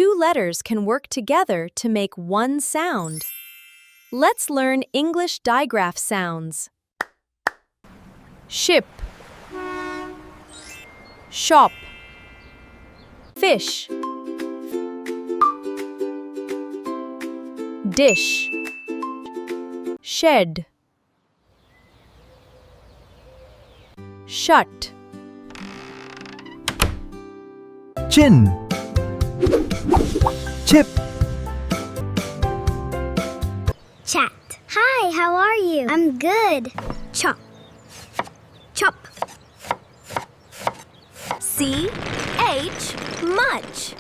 two letters can work together to make one sound. Let's learn English digraph sounds. Ship, shop, fish, dish, shed, shut, chin, chip, Chat. Hi, how are you? I'm good. Chop. Chop. C-H, much.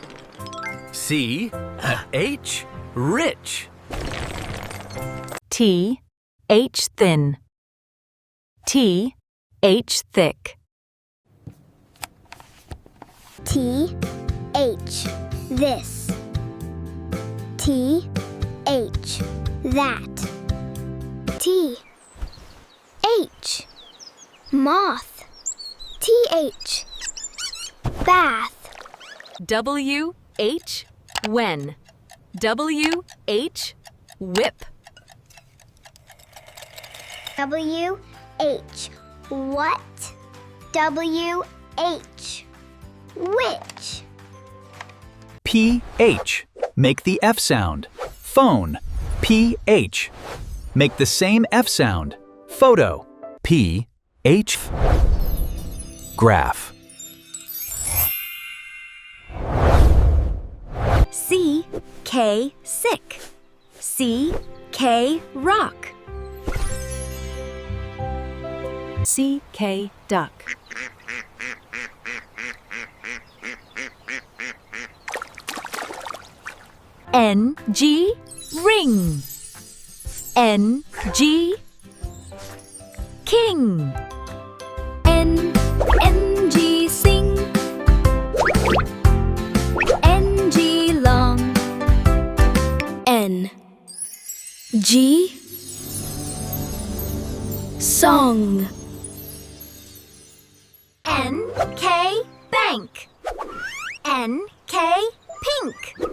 C-H, rich. T-H, thin. T-H, thick. T-H. This. T-H. That. T-H. Moth. T-H. Bath. W-H, when. W-H, whip. W-H. What? W-H. Which? P-H. Make the F sound. Phone. P-H. Make the same F sound. Photo. P-H. Graph. C-K, sick. C-K, rock. C-K, duck. N-G, ring. N-G, king. N-G, sing. N-G, long. N-G, song. N-K, bank. N-K, pink.